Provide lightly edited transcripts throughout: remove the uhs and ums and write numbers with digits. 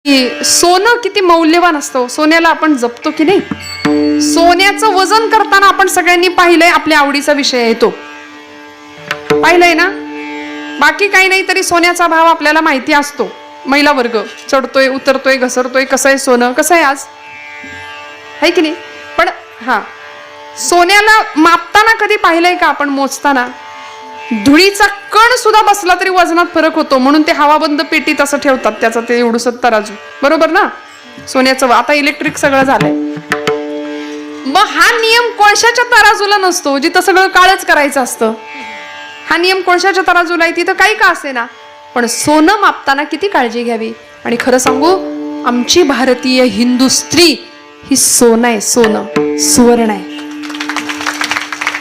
सोनं किती मौल्यवान असतं, सोन्याला आपण जपतो की नाही. सोन्याचं वजन करताना आपण सगळ्यांनी पाहिलंय, आपल्या आवडीचा विषय आहे तो, पाहिलंय ना. बाकी काही नाही तरी सोन्याचा भाव आपल्याला माहिती असतो. महिला वर्ग चढतोय उतरतोय घसरतोय, कसं आहे सोनं, कसं आहे आज, आहे की नाही. पण हा, सोन्याला मापताना कधी पाहिलंय का आपण, मोजताना धुळीचा कण सुद्धा बसला तरी वजनात फरक होतो, म्हणून ते हवाबंद पेटीत असं ठेवतात त्याचं ते एवढंसं तराजू, बरोबर ना. सोन्याचं आता इलेक्ट्रिक सगळं झालंय. मग हा नियम कोळशाच्या तराजूला नसतो, जिथं सगळं काळच करायचं असतं. हा नियम कोळशाच्या तराजूला आहे, तिथं काही का असे ना. पण सोनं मापताना किती काळजी घ्यावी. आणि खरं सांगू, आमची भारतीय हिंदू स्त्री ही सोनं आहे, सोनं सुवर्ण आहे.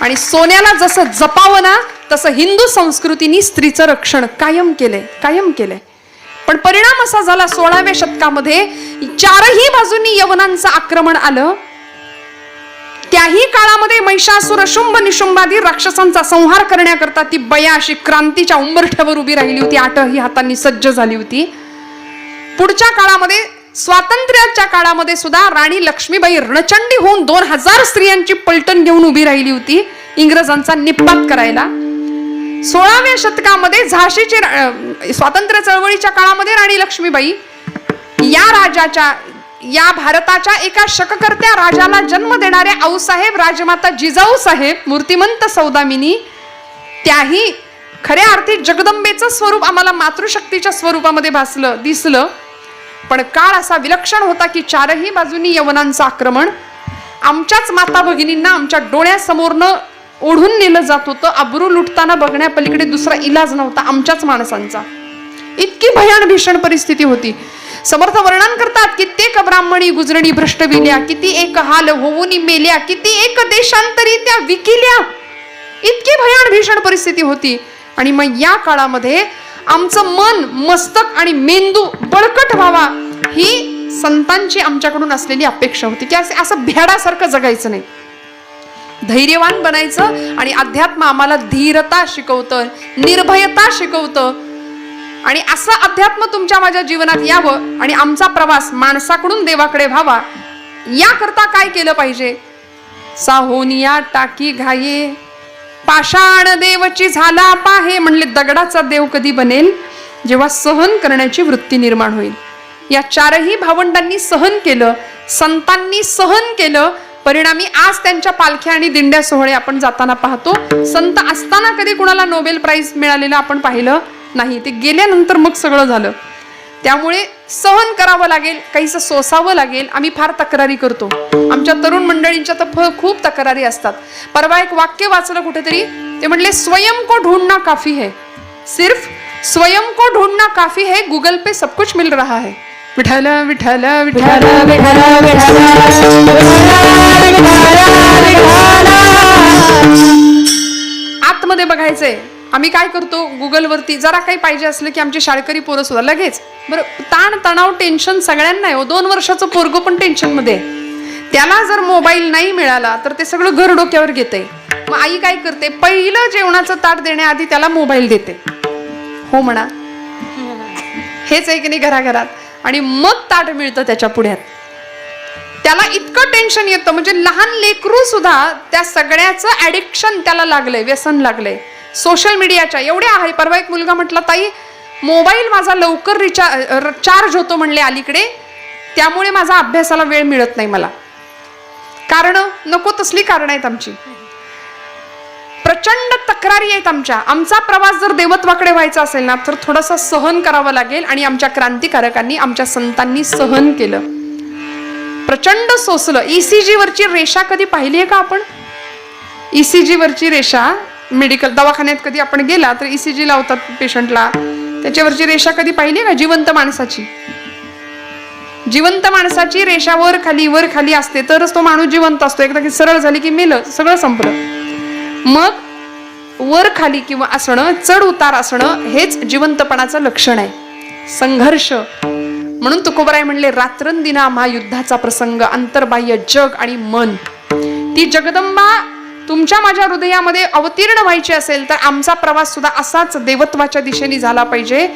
आणि सोन्याला जसं जपावं ना, तसं हिंदू संस्कृतीने स्त्रीचं रक्षण कायम केलंय. पण परिणाम असा झाला, 16व्या शतकामध्ये चारही बाजूंनी यवनांचं आक्रमण आलं. त्याही काळामध्ये महिषासुर शुंभ निशुंभादी राक्षसांचा संहार करण्याकरता ती बया अशी क्रांतीच्या उंबरठ्यावर उभी राहिली होती, आठही हातांनी सज्ज झाली होती. पुढच्या काळामध्ये, स्वातंत्र्याच्या काळामध्ये सुद्धा राणी लक्ष्मीबाई रणचंडी होऊन 2000 स्त्रियांची पलटण घेऊन उभी राहिली होती इंग्रजांचा निपात करायला. 16व्या शतकामध्ये झाशीची स्वातंत्र्य चळवळीच्या काळामध्ये राणी लक्ष्मीबाई या भारताच्या एका शककर्त्या राजाला जन्म देणाऱ्या आऊसाहेब राजमाता जिजाऊ साहेब मूर्तिमंत सौदामिनी, त्याही खऱ्या अर्थी जगदंबेचं स्वरूप आम्हाला मातृशक्तीच्या स्वरूपामध्ये दिसलं. पण काळ असा विलक्षण होता की चारही बाजूनी यवनांचं आक्रमण, आमच्याच माता भगिनींना आमच्या डोळ्यासमोरनं ओढून नेलं जात होतं. अब्रू लुटताना बघण्यापलीकडे दुसरा इलाज नव्हता आमच्याच माणसांचा. इतकी भयान भीषण परिस्थिती होती. समर्थ वर्णन करतात, कित्येक ब्राह्मणी गुजरणी भ्रष्टविल्या, किती एक हाल होऊनी मेल्या, किती एक देशांतरी त्या विकिल्या. इतकी भयान भीषण परिस्थिती होती. आणि मग या काळामध्ये आमचं मन, मस्तक आणि मेंदू बळकट व्हावा, ही संतांची आमच्याकडून असलेली अपेक्षा होती की असं भेडासारखं जगायचं नाही, धैर्यवान बनायचं. आणि अध्यात्म आम्हाला धीरता शिकवतं, निर्भयता शिकवतं. आणि असं अध्यात्म तुमच्या माझ्या जीवनात यावं आणि आमचा प्रवास माणसाकडून देवाकडे व्हावा, याकरता काय केलं पाहिजे. साहोनिया टाकी घाये, पाषाण देवची झाला पाहे, म्हणले दगडाचा देव कधी बनेल, जेव्हा सहन करण्याची वृत्ती निर्माण होईल. या चारही भावंडांनी सहन केलं, संतांनी सहन केलं. परिणामी आज त्यांच्या पालख्या आणि दिंड्या सोहळे आपण जाताना पाहतो. संत असताना कधी कुणाला नोबेल प्राइज मिळालेलं आपण पाहिलं नाही, ते गेल्यानंतर मग सगळं झालं. त्यामुळे सहन करावं लागेल, काहीसं सोसावं लागेल. आम्ही फार तक्रारी करतो, आमच्या तरुण मंडळींच्या तर खूप तक्रारी असतात. परवा एक वाक्य वाचलं कुठेतरी, ते म्हणले स्वयं को ढूंढना काफी है, सिर्फ स्वयं को ढूंढना काफी है, गूगल पे सब कुछ मिल रहा है. विठ्ठल विठ्ठल विठ्ठल आतमध्ये बघायचंय. आम्ही काय करतो, गुगलवरती जरा काही पाहिजे असलं की आमची शाळकरी पोरं सुद्धा लगेच, बरं ताण तणाव टेन्शन सगळ्यांना आहे. 2 वर्षाचं पोरगं पण टेन्शन मध्ये, त्याला जर मोबाईल नाही मिळाला तर ते सगळं घर डोक्यावर घेते. मग आई काय करते, पहिलं जेवणाचं ताट देण्याआधी त्याला मोबाईल देते. हो म्हणा, हेच आहे की नाही घराघरात. आणि मग ताट मिळतं त्याच्या पुढ्यात. त्याला इतकं टेन्शन येतं, म्हणजे लहान लेकरू सुद्धा त्या सगळ्याचं ऍडिक्शन त्याला लागलंय, व्यसन लागलंय सोशल मीडियाच्या. एवढे आहे. परवा एक मुलगा म्हटला, ताई मोबाईल माझा लवकर चार्ज होतो म्हणले अलीकडे, त्यामुळे माझा अभ्यासाला वेळ मिळत नाही मला. कारण नको तसली कारण आहेत आमची, प्रचंड तक्रारी आहेत आमच्या. आमचा प्रवास जर देवत्वाकडे व्हायचा असेल ना, तर थोडंसं सहन करावं लागेल. आणि आमच्या क्रांतिकारकांनी, आमच्या संतांनी सहन केलं, प्रचंड सोसलं. ECG वरची रेषा कधी पाहिली आहे का आपण? ECG वरची रेषा मेडिकल दवाखान्यात कधी आपण गेला तर ECG लावतात पेशंटला, त्याच्यावरची रेषा कधी पाहिली आहे का? जिवंत माणसाची रेषा वर खाली असते, तरच तो माणूस जिवंत असतो. एकदा की सरळ झाली की मेलं, सगळं संपलं. मग वर खाली किंवा असणं, चढ उतार असणं, हेच जिवंतपणाचं लक्षण आहे. संघर्ष. म्हणून तुकोबराय म्हणले, रात्रंदिना महायुद्धाचा प्रसंग, अंतर्बाह्य जग आणि मन. ती जगदंबा तुमच्या माझ्या हृदयामध्ये अवतीर्ण व्हायची असेल तर आमचा प्रवास सुद्धा असाच देवत्वाच्या दिशेने झाला पाहिजे.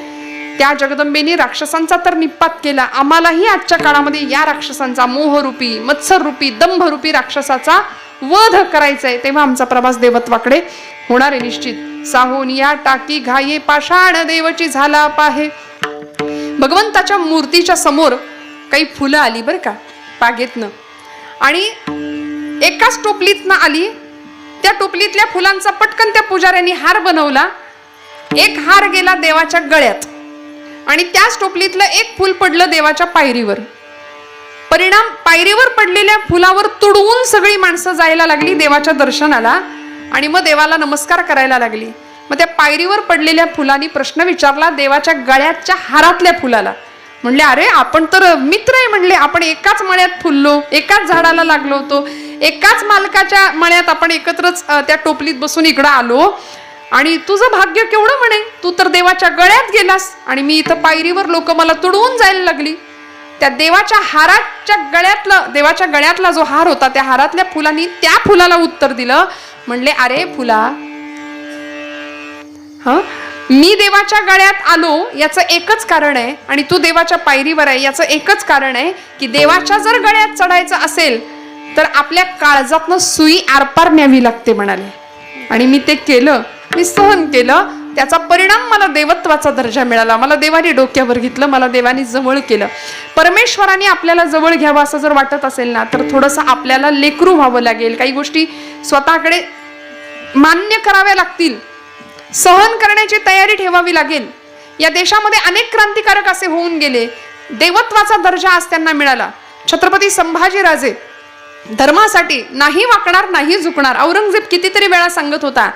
त्या जगदंबेने राक्षसांचा तर निपात केला, आम्हालाही आजच्या काळामध्ये या राक्षसांचा, मोहरूपी, मत्सररूपी, दंभरूपी राक्षसाचा वध करायचा आहे. तेव्हा आमचा प्रवास देवत्वाकडे होणार आहे निश्चित. साहोनिया टाकी घाये पाषाण देवची झाला पाहे. भगवंताच्या मूर्तीच्या समोर काही फुलं आली बरं का बागेतनं, आणि एकाच टोपलीतनं आली. त्या टोपलीतल्या फुलांचा पटकन त्या पुजाऱ्यांनी हार बनवला. एक हार गेला देवाच्या गळ्यात आणि त्याच टोपलीतलं एक फूल पडलं देवाच्या पायरीवर. परिणाम, पायरीवर पडलेल्या फुलावर तुडवून सगळी माणसं जायला लागली देवाच्या दर्शनाला आणि मग देवाला नमस्कार करायला लागली. मग त्या पायरीवर पडलेल्या फुलांनी प्रश्न विचारला देवाच्या गळ्याच्या हारातल्या फुलाला. म्हणले, अरे आपण तर मित्र आहे, म्हणले आपण एकाच मळ्यात फुललो, एकाच झाडाला लागलो होतो, एकाच मालकाच्या मळ्यात आपण एकत्रच त्या टोपलीत बसून इकडं आलो, आणि तुझं भाग्य केवढं म्हणे, तू तर देवाच्या गळ्यात गेलास आणि मी इथं पायरीवर लोक मला तुडवून जायला लागली. त्या देवाच्या गळ्यातला जो हार होता त्या हारातल्या फुलांनी त्या फुलाला उत्तर दिलं. म्हणले, अरे फुला, मी देवाच्या गळ्यात आलो याचं एकच कारण आहे, आणि तू देवाच्या पायरीवर आहे याचं एकच कारण आहे की देवाच्या जर गळ्यात चढायचं असेल तर आपल्या काळजातनं सुई आरपार न्यावी लागते म्हणाले. आणि मी ते केलं, मी सहन केलं, त्याचा परिणाम मला देवत्वाचा दर्जा मिळाला. मला देवाने डोक्यावर घेतलं, मला देवाने जवळ केलं. परमेश्वराने आपल्याला जवळ घ्यावं असं जर वाटत असेल ना तर थोडंसं आपल्याला लेकरू व्हावं लागेल. काही गोष्टी स्वतःकडे मान्य कराव्या लागतील, सहन करण्याची तयारी ठेवावी लागेल. या देशामध्ये अनेक क्रांतिकारक असे होऊन गेले, देवत्वाचा दर्जा आज त्यांना मिळाला. छत्रपती संभाजीराजे धर्मासाठी नाही वाकणार, नाही झुकणार. औरंगजेब कितीतरी वेळा सांगत होता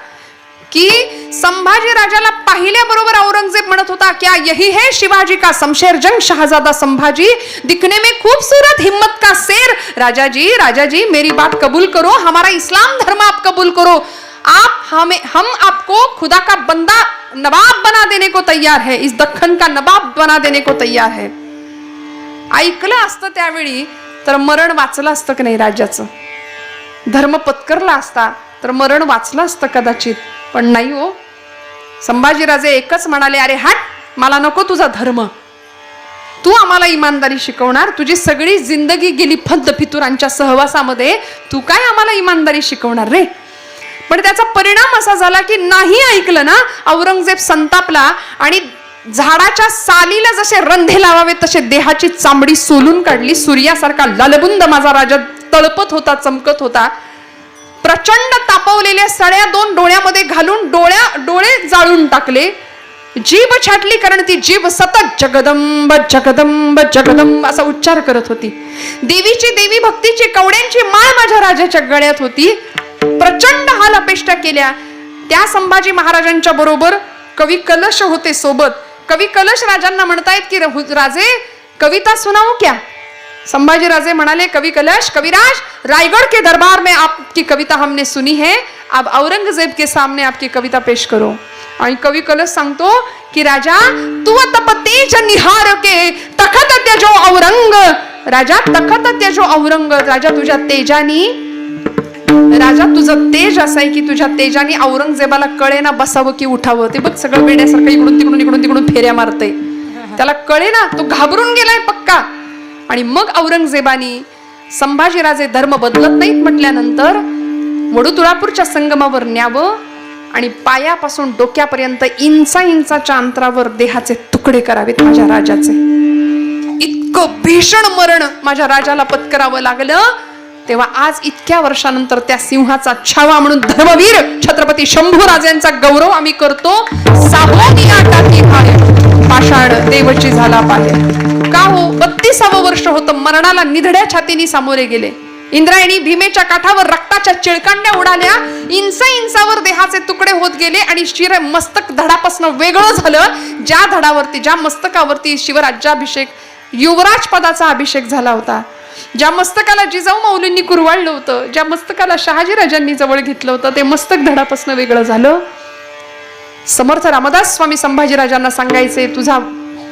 की संभाजी राजाला पाहिल्याबरोबर औरंगजेब म्हणत होता, क्या यही है शिवाजी का शमशेर जंग शहजादा संभाजी, दिखने में खूबसूरत हिम्मत का शेर. राजा जी मेरी बात कबूल करो, हमारा इस्लाम धर्म आप कबूल करो, हम आपको खुदा का बंदा नवाब बना देने को तैयार है, इस दख्खन का नवाब बना देने को तैयार है. ऐकलं असतं त्यावेळी तर मरण वाचलं असतं की नाही राज्याचं, धर्म पत्करला असता तर मरण वाचलं असतं कदाचित. पण नाही हो, संभाजीराजे एकच म्हणाले, अरे हट, मला नको तुझा धर्म, तू आम्हाला इमानदारी शिकवणार, तुझी सगळी जिंदगी गेली फद्द फितुरांच्या सहवासामध्ये, तू काय आम्हाला इमानदारी शिकवणार रे. पण त्याचा परिणाम असा झाला की नाही ऐकलं ना, औरंगजेब संतापला आणि झाडाच्या सालीला जसे रंधे लावावे तसे देहाची चामडी सोलून काढली. सूर्यासारखा लालबुंद माझा राजा तळपत होता, चमकत होता. प्रचंड तापवलेल्या सळ्या दोन डोळ्यामध्ये घालून डोळे जाळून टाकले. जीभ छाटली, कारण ती जीभ सतत जगदंब जगदंब जगदंब असा उच्चार करत होती. देवी भक्तीची कवड्यांची माळ माझ्या राजाच्या गळ्यात होती. प्रचंड हाल अपेष्टा केल्या. त्या संभाजी महाराजांच्या बरोबर कवी कलश होते सोबत. कवी कलश राजांना म्हणतायत की राजे कविता सुनाओ क्या. संभाजी राजे म्हणाले, कवि कलश, कविराज, रायगढ़ के दरबार में आपकी कविता हमने सुनी है, अब औरंगजेब के सामने आपकी कविता पेश करो. आणि कवि कलश सांगतो की राजा तू तप तेज निहार के तखत त्यजो औरंग. राजा तखत त्यजो औरंग, राजा तुझ्या तेजानी, राजा तुझं तेज असं आहे की तुझ्या तेजानी औरंगजेबाला कळे ना बसावं की उठावं. ते बघ सगळं वेड्यासारखं इकडून तिकडून फेऱ्या मारते, त्याला कळे ना, तो घाबरून गेलाय पक्का. आणि मग औरंगजेबानी संभाजीराजे धर्म बदलत नाहीत म्हटल्यानंतर वडुतुळापूरच्या संगमावर न्यावं आणि पायापासून डोक्यापर्यंत इंचाच्या अंतरावर देहाचे तुकडे करावेत माझ्या राजाचे. इतकं भीषण मरण माझ्या राजाला पत्करावं लागलं. तेव्हा आज इतक्या वर्षानंतर त्या सिंहाचा छावा म्हणून धर्मवीर छत्रपती शंभूराजांचा गौरव आम्ही करतो. साहोनिया टाकी घाये पाषाण देवची झाला पाहे. का हो, 32वं वर्ष होतं, मरणाला निधड्या छातीने सामोरे गेले. इंद्रायणी भीमेच्या काठावर रक्ताच्या चिळकांड्या उडाल्या, इंचावर देहाचे तुकडे होत गेले आणि शिर मस्तक धडापासून वेगळं झालं. ज्या धडावरती, ज्या मस्तकावरती शिवराज्याभिषेक, युवराज पदाचा अभिषेक झाला होता, ज्या मस्तकाला जिजाऊ माऊलींनी कुरवाळलं होतं, ज्या मस्तकाला शहाजी राजांनी जवळ घेतलं होतं, ते मस्तक धडापासून वेगळं झालं. समर्थ रामदास स्वामी संभाजीराजांना सांगायचे,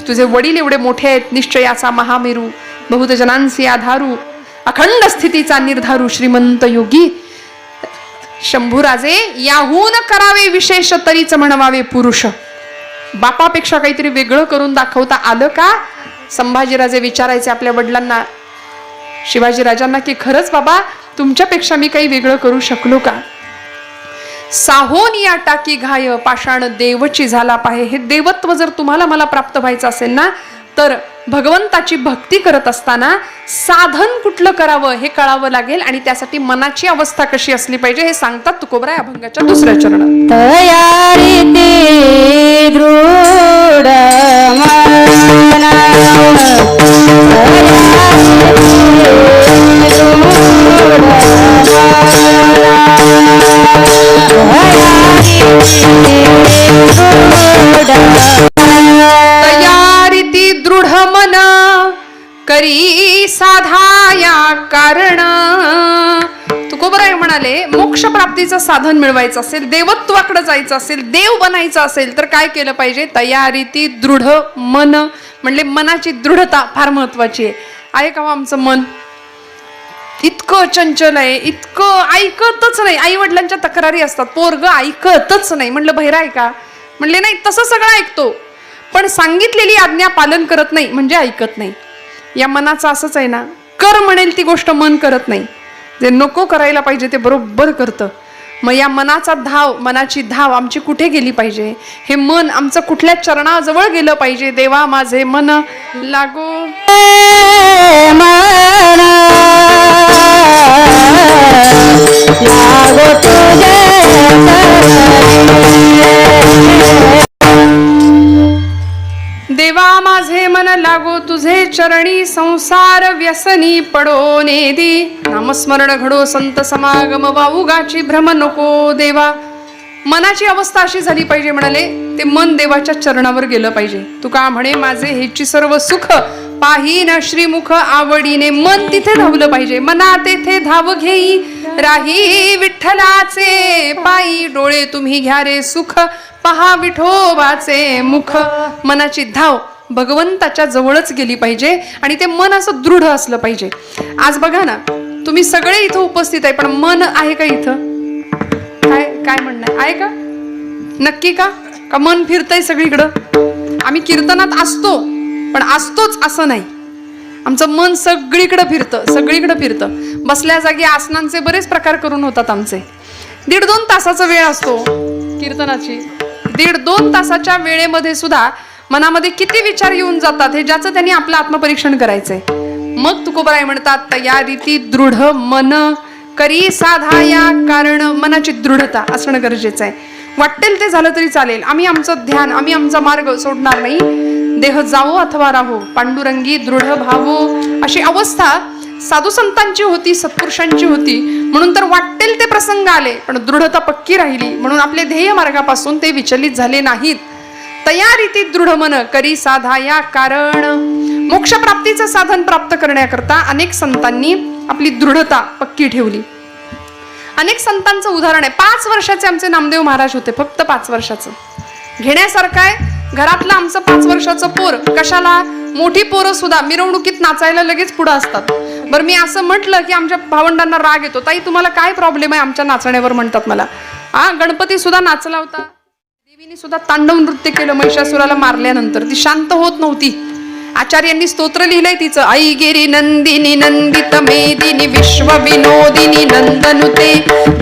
तुझे वडील एवढे मोठे आहेत, निश्चयाचा महामेरू, बहुत जनांसी आधारू, अखंड स्थितीचा निर्धारू, श्रीमंत योगी. शंभूराजे याहून करावे विशेष तरीच म्हणवावे पुरुष. बापापेक्षा काहीतरी वेगळं करून दाखवता आलं का? संभाजीराजे विचारायचे आपल्या वडिलांना, शिवाजी राजांना, की खरंच बाबा तुमच्यापेक्षा मी काही वेगळं करू शकलो का? साहोन या टाकी घाय पाषाण देवची झाला पाहे. हे देवत्व जर तुम्हाला मला प्राप्त व्हायचं असेल ना, तर भगवंताची भक्ती करत असताना साधन कुठलं करावं हे कळावं लागेल, आणि त्यासाठी मनाची अवस्था कशी असली पाहिजे हे सांगतात तुकोबराय अभंगाच्या दुसऱ्या चरणात. तयारी ते दृढ मना, तयारी ती दृढ मन करी साधाया कारण. तुकोबराय म्हणाले, मोक्ष प्राप्तीचं साधन मिळवायचं असेल, देवत्वाकडे जायचं असेल, देव बनायचं असेल तर काय केलं पाहिजे? तयारी ती दृढ मन, म्हणजे मनाची दृढता फार महत्वाची आहे का? आमचं मन इतकं चंचल आहे, इतकं ऐकतच नाही. आई वडिलांच्या तक्रारी असतात, पोरग ऐकतच नाही. म्हणलं बहिरा आहे का? म्हणले नाही. तसं सगळं ऐकतो, पण सांगितलेली आज्ञा पालन करत नाही, म्हणजे ऐकत नाही. या मनाचं असंच आहे ना, कर म्हणेल ती गोष्ट मन करत नाही, जे नको करायला पाहिजे ते बरोबर करतं. मग या मनाची धाव आमची कुठे गेली पाहिजे? हे मन आमचं कुठल्या चरणाजवळ गेलं पाहिजे? देवा माझे मन लागो लागो तुझे. देवा माझे मन लागो तुझे चरणी, संसार व्यसनी पडो नेदी. नामस्मरण घडो संत समागम, वाऊगाची भ्रम नको देवा. मनाची अवस्था अशी झाली पाहिजे, म्हणाले ते मन देवाच्या चरणावर गेलं पाहिजे. तुका म्हणे माझे हेची सर्व सुख पाहीन श्रीमुख आवडीने. मन तिथे धावलं पाहिजे, मना तेथे धाव घेई राही विठ्ठलाचे पायी. डोळे तुम्ही घ्या रे सुख पहा विठोबाचे मुख. मनाची धाव भगवंताच्या जवळच गेली पाहिजे, आणि ते मन असं दृढ असलं पाहिजे. आज बघा ना, तुम्ही सगळे इथं उपस्थित आहे, पण मन आहे का इथं? काय म्हणणं आहे का? नक्की का? का मन फिरतंय सगळीकडं? आम्ही कीर्तनात असतो, पण असतोच असं नाही. आमचं मन सगळीकडे फिरतं. बसल्या जागी आसनांचे बरेच प्रकार करून होतात आमचे. 1.5-2 तासाचा वेळ असतो कीर्तनाची. 1.5-2 तासाच्या वेळेमध्ये सुद्धा मनामध्ये किती विचार येऊन जातात, हे ज्याचं त्यांनी आपलं आत्मपरीक्षण करायचंय. मग तुकोबराय म्हणतात, तयारी ती दृढ मन करी साधाया कारण. मनाची दृढता असणं गरजेचं आहे. वाटेल ते झालं तरी चालेल, आम्ही आमचं ध्यान, आम्ही आमचा मार्ग सोडणार नाही. देह जावो अथवा राहो, पांडुरंगी दृढ भावो. अशी अवस्था साधू संतांची होती, सत्पुरुषांची होती. म्हणून तर वाटेल ते प्रसंग आले, पण दृढता पक्की राहिली, म्हणून आपले ध्येय मार्गापासून ते विचलित झाले नाहीत. तयारी ती दृढ मन करी साधाया कारण. मोक्ष प्राप्तीचं साधन प्राप्त करण्याकरता अनेक संतांनी आपली दृढता पक्की ठेवली. अनेक संतांचं उदाहरण आहे. 5 वर्षाचे आमचे नामदेव महाराज होते, फक्त 5 वर्षाचं. घेण्यासारखं आहे. घरातलं आमचं 5 वर्षाचं पोर कशाला, मोठी पोरं सुद्धा मिरवणुकीत नाचायला लगेच पुढे असतात. बरं, मी असं म्हटलं की आमच्या भावंडांना राग येतो, ताई तुम्हाला काय प्रॉब्लेम आहे आमच्या नाचण्यावर, म्हणतात मला. गणपती सुद्धा नाचला होता, देवीने सुद्धा तांडव नृत्य केलं महिषासुराला मारल्यानंतर. ती शांत होत नव्हती. आचार्यांनी स्तोत्र लिहिलंय तिचं. आई गिरी नंदिनी नंदित मेदिनी विश्व विनोदिनी नंदनुते,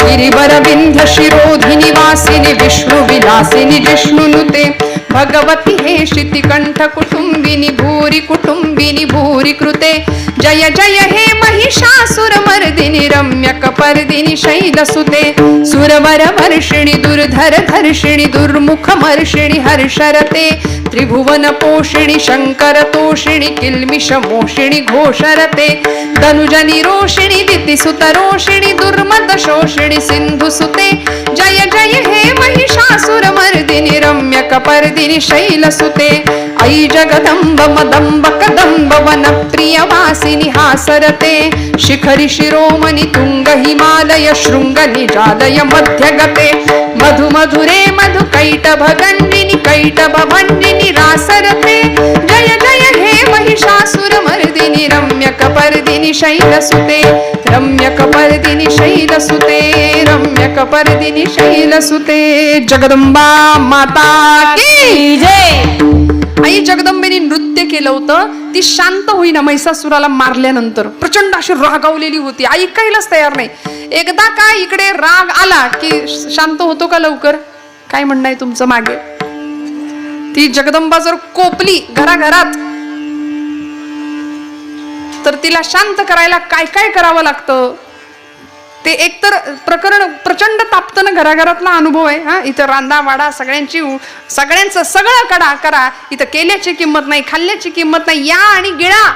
गिरिवर विंध्य शिरोधिनी वासिनी विष्णु विलासिनी जिष्णुनुते, भगवती हे शितिकंठ कुटुंबिनी भूरी कुटुंबिनी भूरी कृते, जय जय हे महिषासुर मर्दिनी रम्यक पर्दिनी शैलसुते, सुरवर वर्षिणी दुर्धर धर्षिणी दुर्मुख मर्षिणी हर्षरते, त्रिभुवन पोषिणी शंकर तोषिणी किल्मिष मोषिणी घोषरते, धनुजनी रोषिणी दितिसुत रोषिणी दुर्मद शोषिणी सिंधुसुते, जय जय हे महिषासुर मर्दिनी रम्यक पर्दिनी शैलसुते, आई जगदंब मदंब कदंब वन प्रिय वासिनी हासरते, शिखरी शिरोमणि तुंग हिमालय शृंग निजालय मध्यगते, मधु मधुरे मधु कैटभ गंडिनी कैटभ भंडिनी रासरते, जय जय हे महिषासुरमर्दिनि रम्यकपर्दिनि शैलसुते रम्यकपर्दिनि शैलसुते रम्यकपर्दिनि शैलसुते. जगदंबा माता की जय. आई जगदंबेने नृत्य केलं होतं. ती शांत होईना महिषासुराला मारल्यानंतर. प्रचंड अशी रागावलेली होती. ऐकायलाच तयार नाही. एकदा का इकडे राग आला की शांत होतो का लवकर? काय म्हणणं आहे तुमचं मागे? ती जगदंबा जर कोपली घराघरात तर तिला शांत करायला काय काय करावं लागतं ते एकतर प्रकरण प्रचंड तापतं ना. घराघरातला अनुभव आहे हा. इथं रांदा वाडा सगळ्यांचं सगळं करा. इथं केल्याची किंमत नाही, खाल्ल्याची किंमत नाही, या आणि गिळा.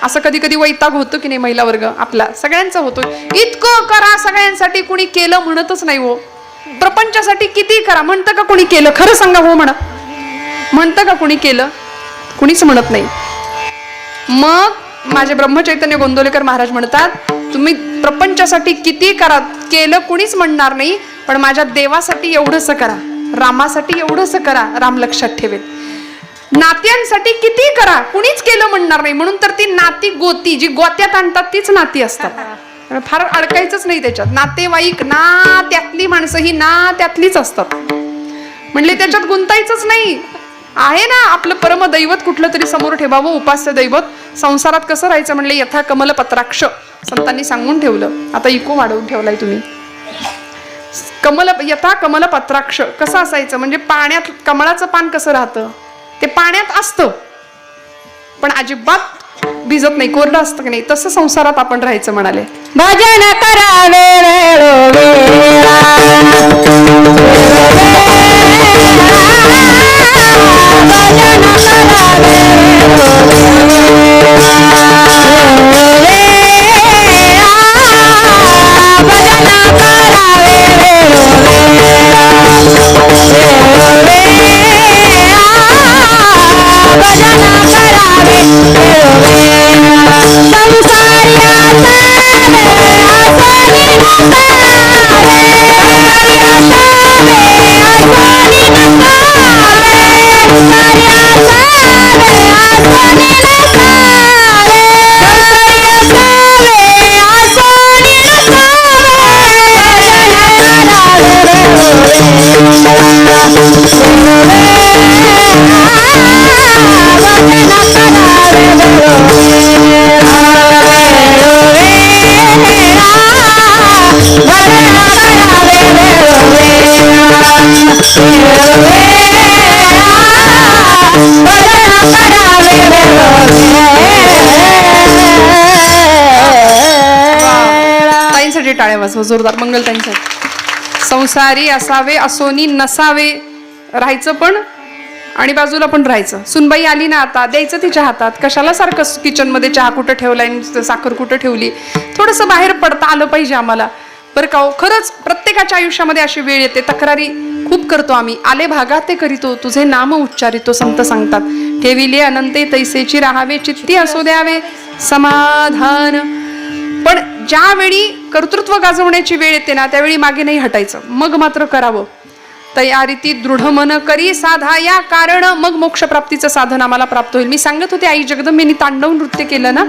असं कधी कधी वैताग होतो की नाही महिला वर्ग आपला सगळ्यांचा होतो. इतकं करा सगळ्यांसाठी, कुणी केलं म्हणतच नाही हो. प्रपंचासाठी किती करा म्हणतं का कुणी केलं? खरं सांगा हो म्हणतं का कुणी केलं? कुणीच म्हणत नाही. मग माझे ब्रह्मचैतन्य गोंदवलेकर महाराज म्हणतात, तुम्ही प्रपंचासाठी किती करा, केलं कुणीच म्हणणार नाही, पण माझ्या देवासाठी एवढंसं करा, रामासाठी एवढंसं करा, राम लक्षात ठेवेल. नात्यांसाठी किती करा, कुणीच केलं म्हणणार नाही. म्हणून तर ती नाती गोती जी गोत्यात आणतात तीच नाती असतात. फार अडकायचंच नाही त्याच्यात. नातेवाईक ना त्यातली माणसं ही ना त्यातलीच असतात. म्हणले त्याच्यात गुंतायचंच नाही. आहे ना आपलं परम दैवत कुठलं तरी समोर ठेवावं, उपास्य दैवत. संसारात कसं राहायचं म्हणले, यथा कमल पत्राक्ष संतांनी सांगून ठेवलं. आता इको वाढवून ठेवलाय तुम्ही. यथा कमल पत्राक्ष कसं असायचं म्हणजे पाण्यात कमळाचं पान कसं राहतं, ते पाण्यात असतं पण अजिबात भिजत नाही, कोरडं असतं की नाही, तसं संसारात आपण राहायचं म्हणाले. भजन करावे वेळोवेळा ताईंसाठी टाळ्या वाजवा जोरदार. मंगल ताईंसाठी. संसारी असावे असोनी नसावे, राहायचं पण आणि बाजूला पण राहायचं. सुनबाई आली ना आता द्यायचं तिच्या हातात. कशाला सारखं किचन मध्ये चहा कुठं ठेवलाय, साखर कुठं ठेवली, थोडंसं बाहेर पडता आलं पाहिजे आम्हाला बरं का. खरंच प्रत्येकाच्या आयुष्यामध्ये अशी वेळ येते, तक्रारी खूप करतो आम्ही. आले भागात ते करीतो, तुझे नाम उच्चारितो, संत सांगतात. ठेविले अनंते तैसेची राहावे, चित्ती असो द्यावे समाधान. पण ज्यावेळी कर्तृत्व गाजवण्याची वेळ येते ना त्यावेळी मागे नाही हटायचं, मग मात्र करावं. तयारीती दृढ मन करी साधा या कारण मग मोक्षप्राप्तीचं साधन आम्हाला प्राप्त होईल. मी सांगत होते आई जगदंबेनी तांडव नृत्य केलं ना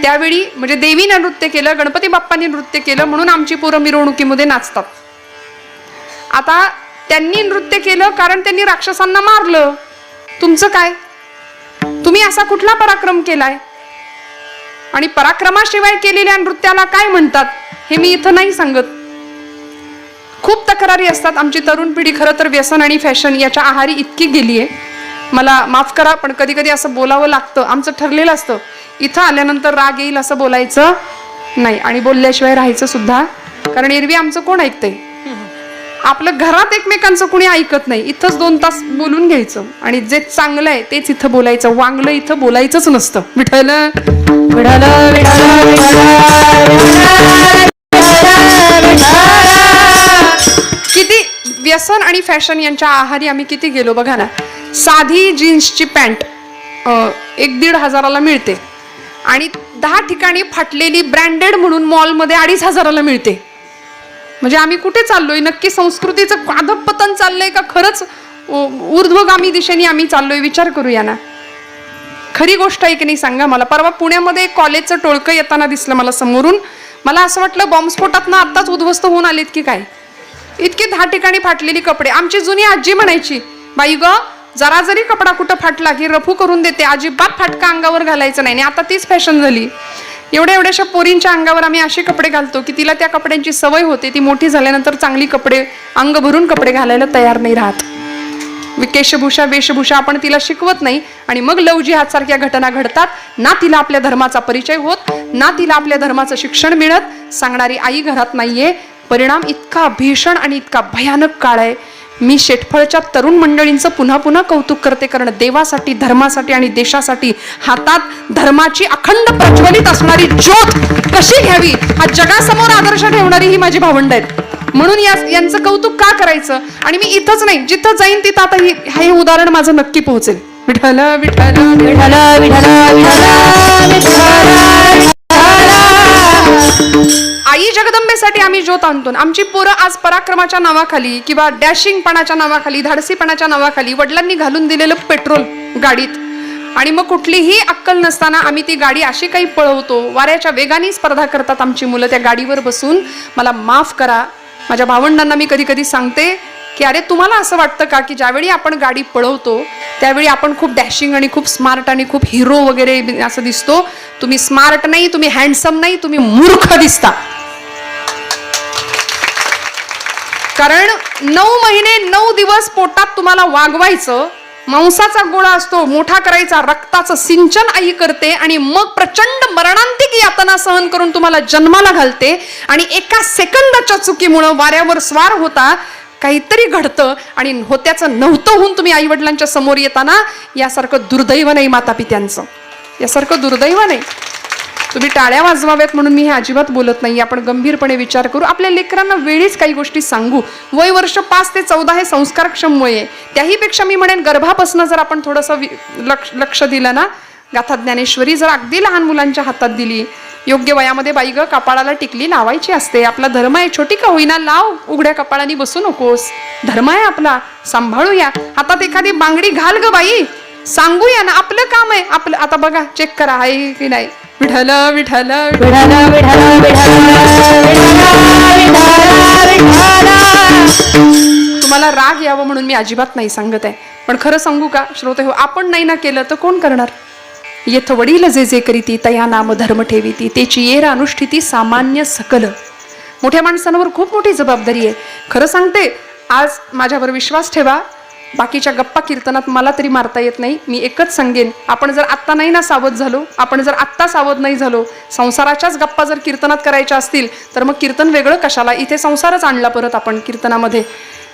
त्यावेळी, म्हणजे देवीनं नृत्य केलं, गणपती बाप्पांनी नृत्य केलं म्हणून आमची पोरं मिरवणुकीमध्ये नाचतात. आता त्यांनी नृत्य केलं कारण त्यांनी राक्षसांना मारलं. तुमचं काय? तुम्ही असा कुठला पराक्रम केलाय? आणि पराक्रमाशिवाय केलेल्या नृत्याला काय म्हणतात हे मी इथं नाही सांगत. खूप तक्रारी असतात. आमची तरुण पिढी खरं तर व्यसन आणि फॅशन याच्या आहारी इतकी गेली आहे, मला माफ करा पण कधी कधी असं बोलावं लागतं. आमचं ठरलेलं असतं इथं आल्यानंतर राग येईल असं बोलायचं नाही आणि बोलल्याशिवाय राहायचं सुद्धा. कारण एरवी आमचं कोण ऐकतंय? आपलं घरात एकमेकांचं कोणी ऐकत नाही. इथंच 2 तास बोलून घ्यायचं आणि जे चांगलं आहे तेच इथं बोलायचं. वांगलं इथं बोलायचंच नसतं. विठ्ठल विठ्ठल किती व्यसन आणि फॅशन यांच्या आहारी आम्ही किती गेलो बघा ना. साधी जीन्सची पॅन्ट 1-1.5 हजाराला मिळते आणि 10 ठिकाणी फाटलेली ब्रँडेड म्हणून मॉलमध्ये 2.5 हजाराला मिळते. म्हणजे आम्ही कुठे चाललोय? नक्की संस्कृतीचं अधःपतन चाललंय का खरंच ऊर्ध्वगामी दिशेने आम्ही चाललोय? विचार करूया ना. खरी गोष्ट आहे की नाही सांगा मला. परवा पुण्यामध्ये कॉलेजचं टोळकं येताना दिसलं मला समोरून. मला असं वाटलं बॉम्बस्फोटातनं आत्ताच उद्ध्वस्त होऊन आलेत की काय. इतकी 10 ठिकाणी फाटलेली कपडे. आमची जुनी आजी म्हणायची, बाई ग जरा जरी कपडा कुठं फाटला की रफू करून देते, अजिबात फाटका अंगावर घालायचं नाही. आता तीच फॅशन झाली. एवढ्याशा पोरींच्या अंगावर आम्ही असे कपडे घालतो की तिला त्या कपड्यांची सवय होते. ती मोठी झाल्यानंतर चांगली कपडे अंग भरून कपडे घालायला तयार नाही राहत. केशभूषा वेशभूषा आपण तिला शिकवत नाही आणि मग लव जिहाद सारख्या घटना घडतात. ना तिला आपल्या धर्माचा परिचय होत, ना तिला आपल्या धर्माचं शिक्षण मिळत. सांगणारी आई घरात नाहीये. परिणाम इतका भीषण आणि इतका भयानक काळ आहे. मी शेटफळच्या तरुण मंडळींचं पुन्हा पुन्हा कौतुक करते, कारण देवासाठी, धर्मासाठी आणि देशासाठी हातात धर्माची अखंड प्रज्वलित असणारी ज्योत कशी घ्यावी हा जगासमोर आदर्श ठेवणारी ही माझी भावंड आहेत. म्हणून यांचं कौतुक का करायचं. आणि मी इथंच नाही, जिथं जाईन तिथं आता हे उदाहरण माझं नक्की पोहोचेल. विठ्ठल विठ्ठल विठ्ठल आई जगदंबेसाठी आम्ही ज्योत आणतो. आमची पोरं आज पराक्रमाच्या नावाखाली किंवा डॅशिंगपणाच्या नावाखाली, धाडसीपणाच्या नावाखाली वडिलांनी घालून दिलेलं पेट्रोल गाडीत आणि मग कुठलीही अक्कल नसताना आम्ही ती गाडी अशी काही पळवतो. वाऱ्याच्या वेगाने स्पर्धा करतात आमची मुलं त्या गाडीवर बसून. मला माफ करा, माझ्या भावंडांना मी कधी कधी सांगते की अरे तुम्हाला असं वाटतं का की ज्यावेळी आपण गाडी पळवतो त्यावेळी आपण खूप डॅशिंग आणि खूप स्मार्ट आणि खूप हिरो वगैरे असं दिसतो. तुम्ही स्मार्ट नाही, तुम्ही हँडसम नाही, तुम्ही मूर्ख दिसता. कारण 9 महिने 9 दिवस पोटात तुम्हाला वागवायचं, मांसाचा गोळा असतो मोठा करायचा, रक्ताचं सिंचन आई करते आणि मग प्रचंड मरणांतिक यातना सहन करून तुम्हाला जन्माला घालते. आणि एका सेकंदाच्या चुकीमुळे वाऱ्यावर स्वार होता, काहीतरी घडतं आणि होत्याचं नव्हतं होऊन तुम्ही आई वडिलांच्या समोर येताना. यासारखं दुर्दैव नाही माता पित्यांचं, यासारखं दुर्दैव नाही. तुम्ही टाळ्या वाजवाव्यात म्हणून मी हे अजिबात बोलत नाही. आपण गंभीरपणे विचार करू, आपल्या लेकरांना वेळीच काही गोष्टी सांगू. वय वर्ष 5 ते 14 हे संस्कारक्षम वय आहे. त्याहीपेक्षा मी म्हणेन गर्भापासून जर आपण थोडंसं लक्ष दिलं ना, गाथा ज्ञानेश्वरी जर अगदी लहान मुलांच्या हातात दिली, योग्य वयामध्ये बाई ग कपाळाला टिकली लावायची असते. आपला धर्म आहे, छोटी का होईना लाव, उघड्या कपाळाने बसू नकोस. धर्म आहे आपला, सांभाळूया. हातात एखादी बांगडी घाल ग बाई, सांगूया ना, आपलं काम आहे. आपलं आता बघा, चेक करा आहे की नाही. विठ्ठल विठ्ठल विठ्ठल तुम्हाला राग यावं म्हणून मी अजिबात नाही सांगत आहे, पण खरं सांगू का श्रोते हो, आपण नाही ना केलं तर कोण करणार. येथ वडील जे जे करीती तया नाम धर्म ठेवीती, तेची येर अनुष्ठिती सामान्य सकल. मोठ्या माणसांवर खूप मोठी जबाबदारी आहे. खरं सांगते, आज माझ्यावर विश्वास ठेवा, बाकीच्या गप्पा कीर्तनात मला तरी मारता येत नाही. मी एकच सांगेन, आपण जर आत्ता नाही ना सावध झालो, आपण जर आत्ता सावध नाही झालो, संसाराच्याच गप्पा जर कीर्तनात करायच्या असतील तर मग कीर्तन वेगळं कशाला, इथे संसारच आणला परत आपण कीर्तनामध्ये.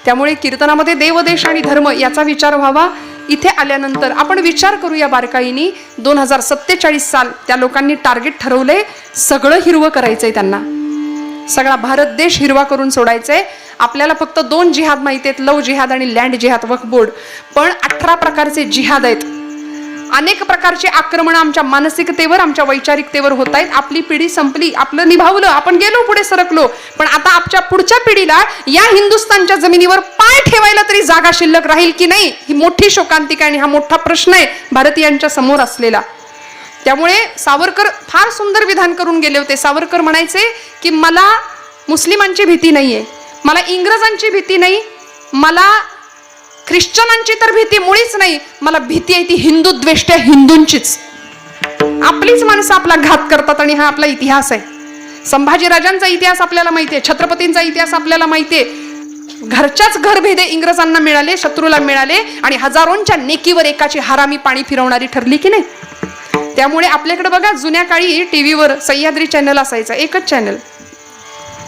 त्यामुळे कीर्तनामध्ये देव, देश आणि धर्म याचा विचार व्हावा. इथे आल्यानंतर आपण विचार करूया बारकाईनी. 2047 साल त्या लोकांनी टार्गेट ठरवलंय, सगळं हिरवं करायचंय त्यांना, सगळा भारत देश हिरवा करून सोडायचंय. आपल्याला फक्त 2 जिहाद माहिती आहेत, लव जिहाद आणि लँड जिहाद, वक्फ बोर्ड. पण 18 प्रकारचे जिहाद आहेत. अनेक प्रकारचे आक्रमण आमच्या मानसिकतेवर, आमच्या वैचारिकतेवर होत आहेत. आपली पिढी संपली, आपलं निभावलं, आपण गेलो पुढे सरकलो, पण आता आपल्या पुढच्या पिढीला या हिंदुस्थानच्या जमिनीवर पाय ठेवायला तरी जागा शिल्लक राहील की नाही, ही मोठी शोकांतिका आणि हा मोठा प्रश्न आहे भारतीयांच्या समोर असलेला. त्यामुळे सावरकर फार सुंदर विधान करून गेले होते. सावरकर म्हणायचे की मला मुस्लिमांची भीती नाहीये, मला इंग्रजांची भीती नाही, मला ख्रिश्चनांची तर भीती मुळीच नाही, मला भीती आहे ती हिंदू द्वेष्ट्या हिंदूंचीच. आपलीच माणसं आपला घात करतात आणि हा आपला इतिहास आहे. संभाजीराजांचा इतिहास आपल्याला माहिती आहे, छत्रपतींचा इतिहास आपल्याला माहिती आहे. घरच्याच घरभेदे इंग्रजांना मिळाले, शत्रूला मिळाले आणि हजारोंच्या नेकीवर एकाची हरामी पाणी फिरवणारी ठरली की नाही. त्यामुळे आपल्याकडे बघा, जुन्या काळी टीव्हीवर सह्याद्री चॅनल असायचा, एकच चॅनल,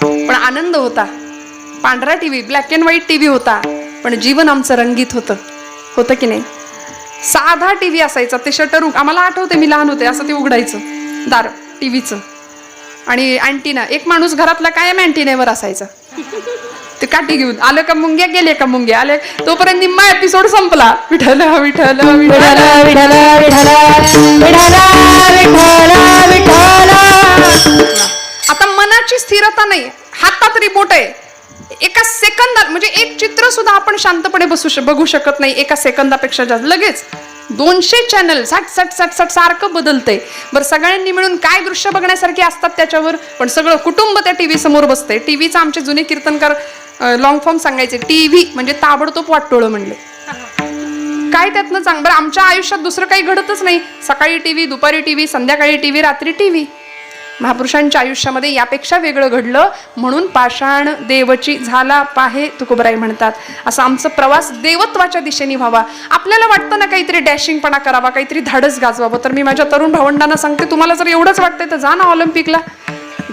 पण आनंद होता. पांढरा TV, black and white TV होता, पण जीवन आमचं रंगीत होतं की नाही. साधा टीव्ही असायचा, ते शटर आम्हाला आठवते, मी लहान होते, असं ते उघडायचं दार टीव्हीचं. आणि अँटिना, एक माणूस घरातला कायम अँटिनेवर असायचा. ते काठी घेऊन आलं का मुंग्या, गेले का मुंग्या, आले तोपर्यंत निम्मा एपिसोड संपला. विठ्ठल विठ्ठल विठ्ठल विठ्ठल विठ्ठल. आता मनाची स्थिरता नाही, हातात रिमोट आहे. एका सेकंदात, म्हणजे एक चित्र सुद्धा आपण शांतपणे बघू शकत नाही एका सेकंदापेक्षा जास्त. लगेच 200 चॅनल सट सट सट सट सारखं बदलतंय. बरं सगळ्यांनी मिळून काय दृश्य बघण्यासारखे असतात त्याच्यावर, पण सगळं कुटुंब त्या टीव्ही समोर बसतंय. टीव्हीचा आमचे जुने कीर्तनकार लॉंग फॉर्म सांगायचे, टीव्ही म्हणजे ताबडतोब वाटोळं म्हणले. काय त्यातनं चांग. बरं आमच्या आयुष्यात दुसरं काही घडतच नाही. सकाळी टीव्ही, दुपारी टीव्ही, संध्याकाळी टीव्ही, रात्री टीव्ही. महापुरुषांच्या आयुष्यामध्ये यापेक्षा वेगळं घडलं म्हणून पाषाण देवची झाला पाहे तुकोबराई म्हणतात. असं आमचा प्रवास देवत्वाच्या दिशेने व्हावा. आपल्याला वाटतं ना काहीतरी डॅशिंगपणा करावा, काहीतरी धाडस गाजवावं, तर मी माझ्या तरुण भावंडांना सांगते, तुम्हाला जर एवढंच वाटतंय तर जा ना ऑलिम्पिकला,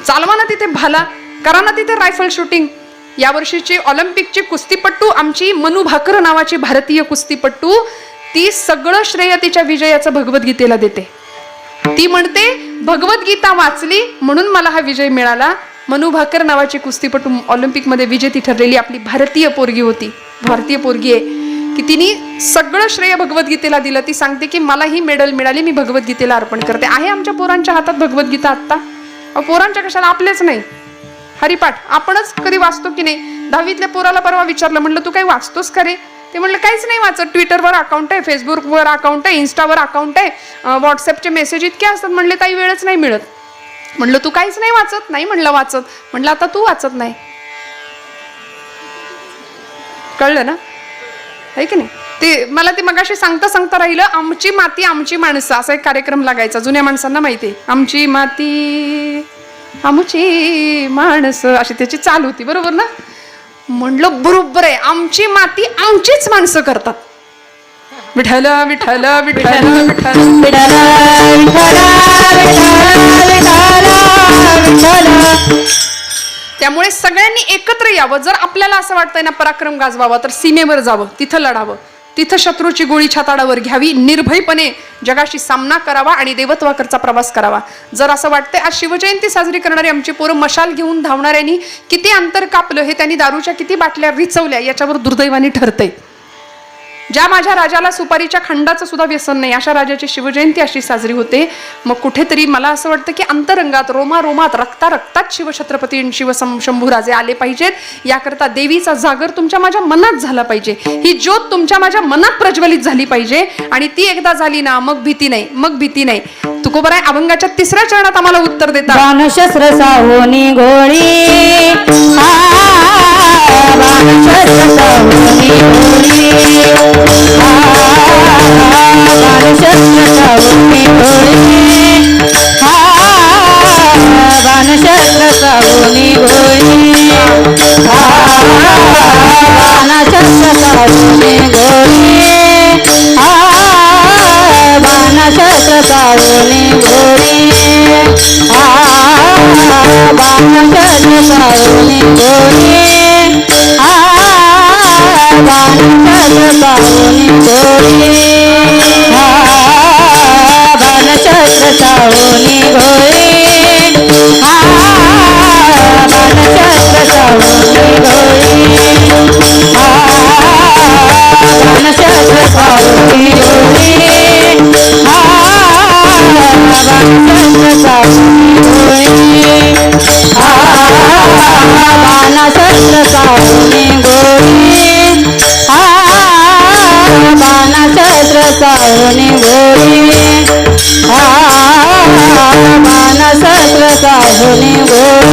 चालवा ना तिथे भाला, करा ना तिथे रायफल शूटिंग. यावर्षीची ऑलिम्पिकची कुस्तीपट्टू आमची मनू भाकर नावाची भारतीय कुस्तीपट्टू, ती सगळं श्रेय तिच्या विजयाचं भगवद्गीतेला देते. ती म्हणते भगवद्गीता वाचली म्हणून मला हा विजय मिळाला. मनू भाकर नावाची कुस्तीपटू ऑलिम्पिकमध्ये विजेती ठरलेली आपली भारतीय पोरगी होती. भारतीय पोरगी आहे की तिने सगळं श्रेय भगवद्गीतेला दिलं. ती सांगते की मला ही मेडल मिळाली, मी भगवद्गीतेला अर्पण करते. आहे आमच्या पोरांच्या हातात भगवद्गीता आत्ता? पोरांच्या कशाला, आपलेच नाही. हरिपाठ आपणच कधी वाचतो की नाही? 10वीतल्या पोराला परवा विचारलं, म्हणलं तू काही वाचतोस का रे? ते म्हणलं काहीच नाही वाचत. ट्विटरवर अकाउंट आहे, फेसबुकवर अकाउंट आहे, इन्स्टावर अकाउंट आहे, व्हॉट्सअपचे मेसेज इतके असतात. म्हणले ताई वेळच नाही मिळत. म्हणलं तू काहीच नाही वाचत? नाही म्हणलं वाचत. म्हणलं आता तू वाचत नाही. कळलं ना, आहे की नाही? ते मला ते मगाशी सांगता सांगता राहिलं. आमची माती आमची माणसं असा एक कार्यक्रम लागायचा, जुन्या माणसांना माहिती आहे. आमची माती आमची माणसं अशी त्याची चालू होती, बरोबर ना? म्हणलं बरोबर आहे, आमची माती आमचीच माणसं करतात. विठ्ठल विठ्ठल विठ्ठल विठ्ठल त्यामुळे सगळ्यांनी एकत्र यावं. जर आपल्याला असं वाटतंय ना पराक्रम गाजवावा, तर सीमेवर जावं, तिथं लढावं, तिथं शत्रूची गोळी छाताडावर घ्यावी, निर्भयपणे जगाशी सामना करावा आणि देवत्वाकरचा प्रवास करावा. जर असं वाटतंय, आज शिवजयंती साजरी करणारी आमची पोरं मशाल घेऊन धावणाऱ्यांनी किती अंतर कापलं, हे त्यांनी दारूच्या किती बाटल्या रिचवल्या याच्यावर दुर्दैवाने ठरतंय. ज्या माझ्या राजाला सुपारीच्या खंडाचं सुद्धा व्यसन नाही, अशा राजाची शिवजयंती अशी साजरी होते. मग कुठेतरी मला असं वाटतं की अंतरंगात, रोमारोमात, रक्ता रक्तात शिवछत्रपती शंभूराजे आले पाहिजेत. याकरता देवीचा जागर तुमच्या माझ्या मनात झाला पाहिजे. ही ज्योत तुमच्या माझ्या मनात प्रज्वलित झाली पाहिजे. आणि ती एकदा झाली ना मग भीती नाही, मग भीती नाही. तुकोबराय अभंगाच्या 3ऱ्या चरणात आम्हाला उत्तर देतात. बाणशस्त्र साहोनी घोडी, बाणशस्त्र साहोनी घोडी, बाणशस्त्र साहोनी घोडी, बाणशस्त्र साहोनी घोडी, बाणशस्त्र साहोनी घोडी, बाणशस्त्र साहोनी घोडी, बाणशस्त्र साहोनी घोडी, बाणशस्त्र साहोनी घोडी, बाणशस्त्र साहोनी घोडी, बाणशस्त्र साहोनी घोडी, बाणशस्त्र साहोनी घोडी, बाणशस्त्र साहोनी घोडी, बाणशस्त्र साहोनी घोडी, बाणशस्त्र साहोनी घोडी,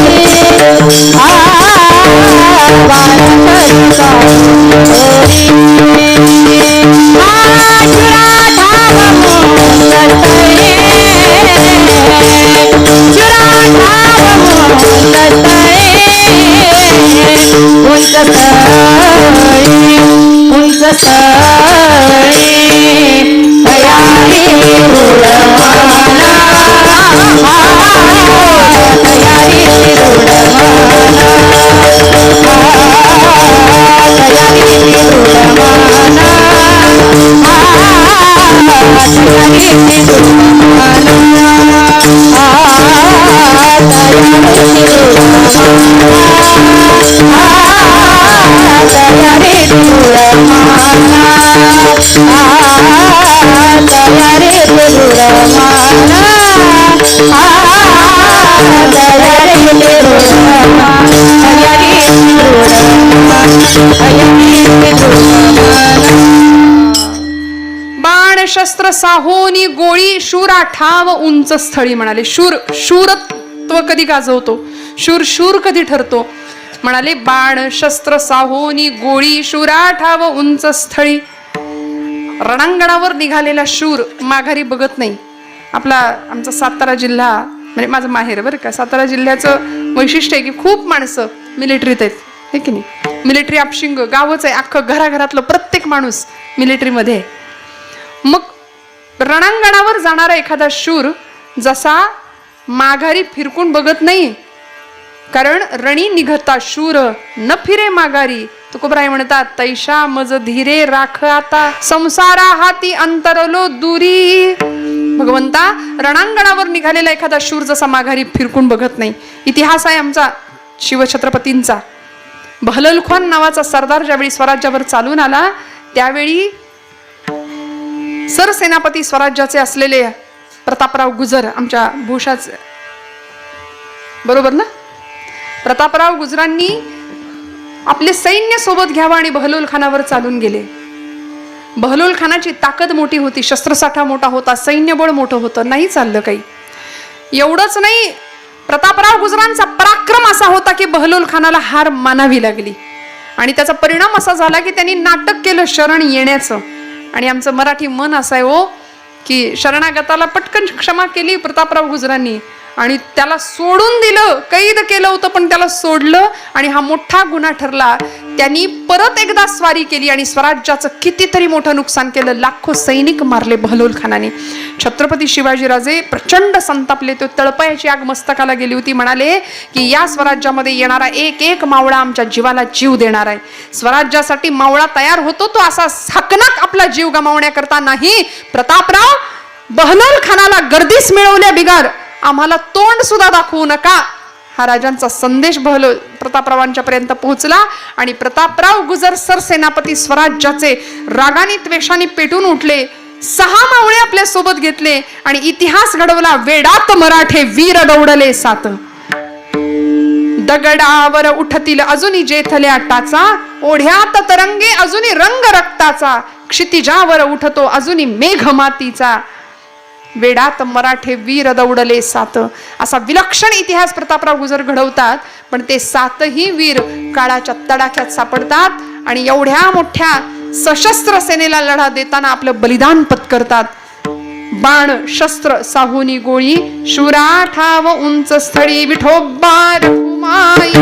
उंच स्थळी तयारी रुडमाना, तयारी रुडमाना, तयारी रुडमाना, तयारी रुडमाना, तयारी रुडमाना, तयारी रुडमाना, तयारी रुडमाना, तयारी रुडमाना, तयारी रुडमाना. बाणशस्त्र शस्त्र साहोनी गोळी शूरा ठाव उंच स्थळी म्हणाले. शूरत्व कधी गाजवतो, शूर कधी ठरतो म्हणाले. बाण शस्त्र साहोनी गोळी शूरा ठाव उंच स्थळी. रणांगणावर निघालेला शूर माघारी बघत नाही. आमचा सातारा जिल्हा म्हणजे माझं माहेर बरं का. सातारा जिल्ह्याचं वैशिष्ट्य आहे की खूप माणसं मिलिटरीत आहेत, हे की नाही. मिलिटरी आपशिंग गावच आहे अख्खं, घराघरातलं प्रत्येक माणूस मिलिटरीमध्ये आहे. मग रणांगणावर जाणारा एखादा शूर जसा माघारी फिरकून बघत नाही, कारण रणी निघता शूर न फिरे माघारी. तुकोबराय म्हणतात, तैशा मज धीरे राख आता संसारा हाती अंतरलो दुरी. भगवंता, रणांगणावर निघालेला एखादा शूर जसा माघारी फिरकून बघत नाही. इतिहास आहे आमचा शिवछत्रपतींचा. बहलोल खान नावाचा सरदार ज्यावेळी स्वराज्यावर चालून आला, त्यावेळी सरसेनापती स्वराज्याचे असलेले प्रतापराव गुजर, आमच्या भूषाचे बरोबर ना, प्रतापराव गुजरांनी आपले सैन्य सोबत घ्यावं आणि बहलोल खानावर चालून गेले. बहलोल खानाची ताकद मोठी होती, शस्त्रसाठा मोठा होता, सैन्यबळ मोठं होतं, नाही चाललं काही. एवढंच नाही, प्रतापराव गुजरांचा पराक्रम असा होता की बहलोल खानाला हार मानावी लागली. आणि त्याचा परिणाम असा झाला की त्यांनी नाटक केलं शरण येण्याचं. आणि आमचं मराठी मन असं आहे हो की शरणागताला पटकन क्षमा केली प्रतापराव गुजरांनी आणि त्याला सोडून दिलं. कैद केलं होतं पण त्याला सोडलं आणि हा मोठा गुन्हा ठरला. त्यांनी परत एकदा स्वारी केली आणि स्वराज्याचं कितीतरी मोठं नुकसान केलं. लाखो सैनिक मारले बहलोल खानाने. छत्रपती शिवाजीराजे प्रचंड संतापले. तो तळपायाची आग मस्तकाला गेली होती. म्हणाले की या स्वराज्यामध्ये येणारा एक एक मावळा आमच्या जीवाला जीव देणार आहे. स्वराज्यासाठी मावळा तयार होतो तो असा हकनाक आपला जीव गमावण्याकरता नाही. प्रतापराव, बहलोल खानाला गर्दीस मिळवल्या बिगार आम्हाला तोंड सुद्धा दाखवू नका, हा राजांचा संदेश प्रतापरावांच्या पर्यंत पोहोचला. आणि प्रतापराव गुजर सरसेनापती स्वराज्याचे रागाने त्वेषाने पेटून उठले. 6 मावळे आपल्या सोबत घेतले आणि इतिहास घडवला. वेडात मराठे वीर दौडले 7. दगडावर उठतील अजूनी जेथल्या टाचा, ओढ्यात तरंगे अजूनी रंग रक्ताचा, क्षितिजावर उठतो अजूनी मेघ मातीचा, वेडात मराठे वीर दौडले 7. असा विलक्षण इतिहास प्रतापराव गुजर घडवतात. पण ते 7ही वीर काळाच्या तडाख्यात सापडतात आणि एवढ्या मोठ्या सशस्त्र सेनेला लढा देताना आपलं बलिदान पत्करतात. बाण शस्त्र साहुनी गोळी शूरा ठाव उंच स्थळी, विठोबा रखुमाई.